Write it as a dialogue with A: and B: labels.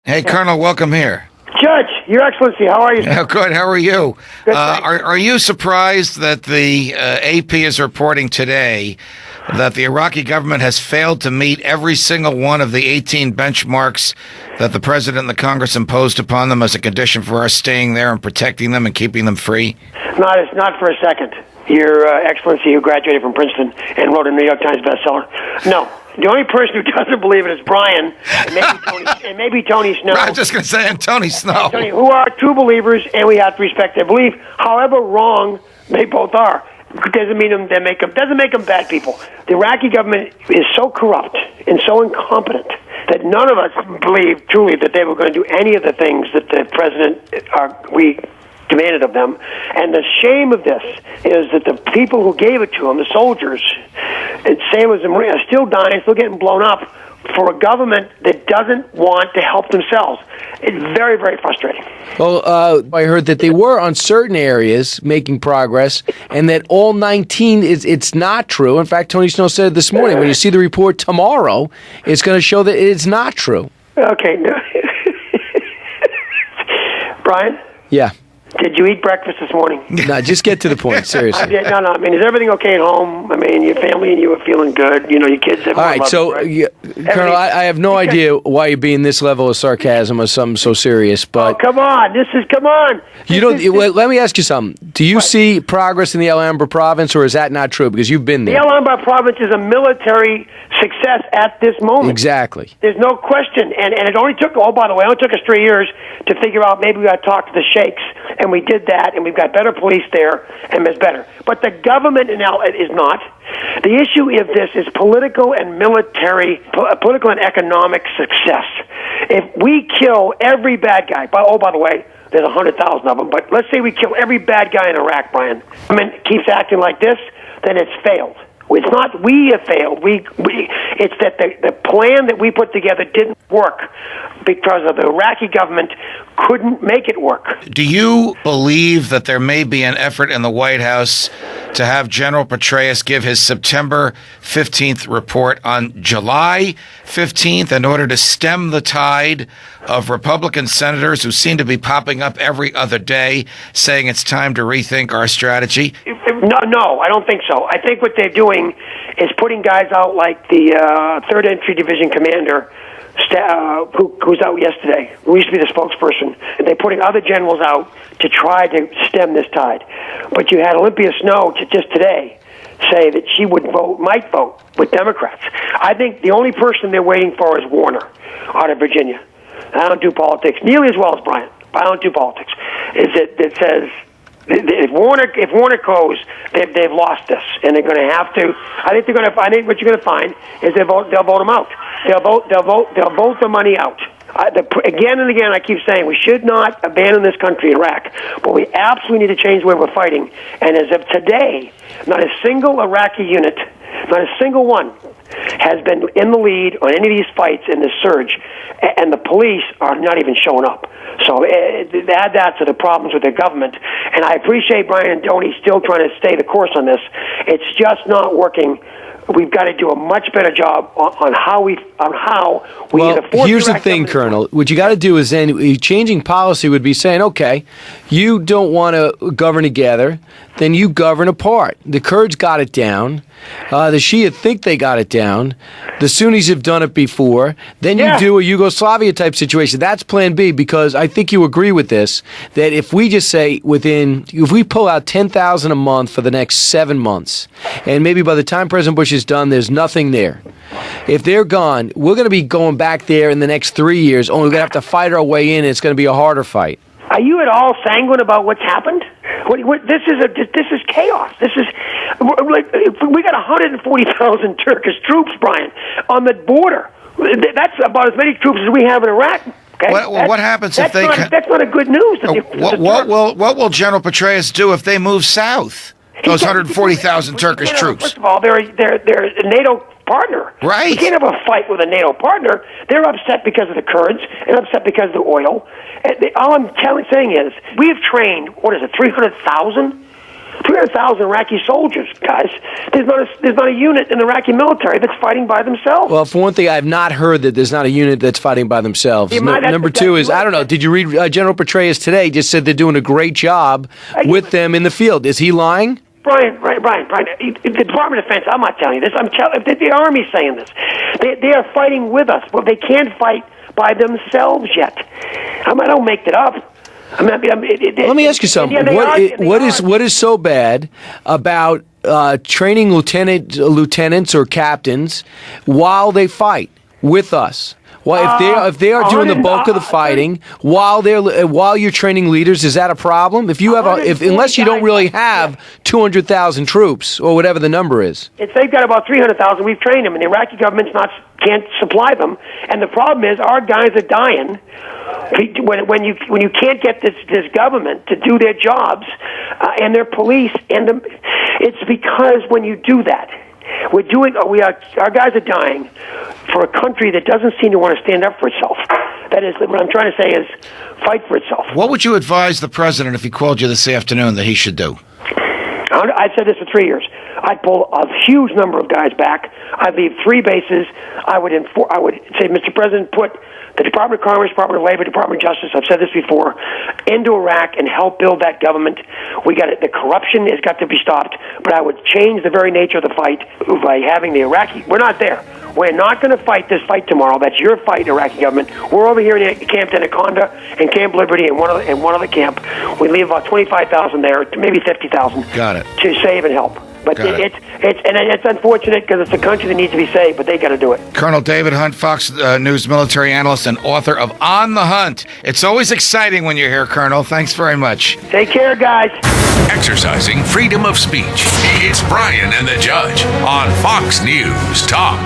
A: Hey, Colonel, welcome here.
B: Judge, Your Excellency, how are you?
A: Good. How are you?
B: Good,
A: are you surprised that the AP is reporting today that the Iraqi government has failed to meet every single one of the 18 benchmarks that the President and the Congress imposed upon them as a condition for our staying there and protecting them and keeping them free?
B: Not for a second. Your Excellency, who graduated from Princeton and wrote a New York Times bestseller. No. The only person who doesn't believe it is Brian and maybe Tony Snow.
A: I was just going to say, and Tony Snow.
B: Tony, who are true believers, and we have to respect their belief, however wrong they both are. Doesn't make them bad people. The Iraqi government is so corrupt and so incompetent that none of us believed truly that they were going to do any of the things that the president we demanded of them. And the shame of this is that the people who gave it to them, the soldiers, and sailors and Marines, are still dying, still getting blown up for a government that doesn't want to help themselves. It's very, very frustrating.
C: Well, I heard that they were on certain areas making progress, and that all 19 it's not true. In fact, Tony Snow said this morning, when you see the report tomorrow, it's going to show that it's not true.
B: Okay. Brian?
C: Yeah.
B: Did you eat breakfast this morning?
C: No, just get to the point, seriously.
B: No. I mean, is everything okay at home? I mean, your family and you are feeling good. You know, your kids.
C: All right, so, Colonel, I have no idea why you're being this level of sarcasm or something so serious, but...
B: Oh, come on. Come on.
C: Let me ask you something. Do you see progress in the Alhambra province, or is that not true? Because you've been there.
B: The Alhambra province is a military success at this moment.
C: Exactly.
B: There's no question. And it only took, by the way, it only took us 3 years to figure out maybe we got to talk to the sheikhs. And we did that, and we've got better police there, and it's better. But the government is not. The issue of this is political and military, political and economic success. If we kill every bad guy, by the way, there's 100,000 of them, but let's say we kill every bad guy in Iraq, Brian, keeps acting like this, then it's failed. It's not we have failed. It's that the plan that we put together didn't work because of the Iraqi government couldn't make it work.
A: Do you believe that there may be an effort in the White House to have General Petraeus give his September 15th report on July 15th in order to stem the tide of Republican senators who seem to be popping up every other day saying it's time to rethink our strategy?
B: No, I don't think so. I think what they're doing is putting guys out like the 3rd Infantry Division commander, who's out yesterday, who used to be the spokesperson, and they're putting other generals out to try to stem this tide. But you had Olympia Snow just today say that she might vote with Democrats. I think the only person they're waiting for is Warner out of Virginia. I don't do politics nearly as well as Brian, but I don't do politics. That says if Warner goes, they've lost this, and they're going to have to. I think what you're going to find is they'll vote them out. They'll vote the money out. Again and again, I keep saying we should not abandon this country, Iraq, but we absolutely need to change the way we're fighting. And as of today, not a single Iraqi unit, not a single one, has been in the lead on any of these fights in this surge, and the police are not even showing up. So add that to the problems with the government, and I appreciate Brian and Tony still trying to stay the course on this. It's just not working. We've got to do a much better job on how we
C: Well, here's the thing, Colonel. What you got to do is then changing policy would be saying, okay, you don't want to govern together, then you govern apart. The Kurds got it down. The Shia think they got it down. The Sunnis have done it before. Then you do a Yugoslavia-type situation. That's plan B, because I think you agree with this, that if we just say if we pull out 10,000 a month for the next 7 months, and maybe by the time President Bush is done, there's nothing there. If they're gone, we're going to be going back there in the next 3 years, only we're going to have to fight our way in, and it's going to be a harder fight.
B: Are you at all sanguine about what's happened? This is chaos. This is like we got 140,000 Turkish troops, Brian, on the border. That's about as many troops as we have in Iraq. Okay?
A: What happens if they?
B: That's not a good news.
A: What will General Petraeus do if they move south? Those 140,000 Turkish troops.
B: First of all, they're a NATO partner.
A: Right.
B: You can't have a fight with a NATO partner. They're upset because of the Kurds and upset because of the oil. All I'm saying is we have trained, 300,000 300,000 Iraqi soldiers, guys. There's not a unit in the Iraqi military that's fighting by themselves.
C: Well, for one thing, I've not heard that there's not a unit that's fighting by themselves. Number two is, I don't know, did you read General Petraeus today just said they're doing a great job with them in the field. Is he lying?
B: Brian, the Department of Defense, I'm not telling you this, the Army's saying this. They are fighting with us, but they can't fight by themselves yet. I don't make it up.
C: Let me ask you something. What is so bad about training lieutenants or captains while they fight with us? Well, if they are doing the bulk of the fighting while you're training leaders, is that a problem? If you have unless you don't really have 200,000 troops or whatever the number is,
B: they've got about 300,000. We've trained them, and the Iraqi government's can't supply them. And the problem is, our guys are dying when you can't get this government to do their jobs and their police it's because when you do that. Our guys are dying for a country that doesn't seem to want to stand up for itself. That is, what I'm trying to say is fight for itself.
A: What would you advise the president if he called you this afternoon that he should do?
B: I've said this for 3 years. I'd pull a huge number of guys back. I'd leave 3 bases. I would say, Mr. President, put the Department of Commerce, Department of Labor, Department of Justice, I've said this before, into Iraq and help build that government. The corruption has got to be stopped, but I would change the very nature of the fight by having the Iraqi. We're not there. We're not going to fight this fight tomorrow. That's your fight, Iraqi government. We're over here in Camp Anaconda and Camp Liberty and one other camp. We leave about 25,000 there, maybe 50,000.
A: Got it.
B: To save and help. But it's unfortunate because it's a country that needs to be saved, but they got to do it.
A: Colonel David Hunt, Fox News military analyst and author of On the Hunt. It's always exciting when you're here, Colonel. Thanks very much.
B: Take care, guys.
D: Exercising freedom of speech. It's Brian and the Judge on Fox News Talk.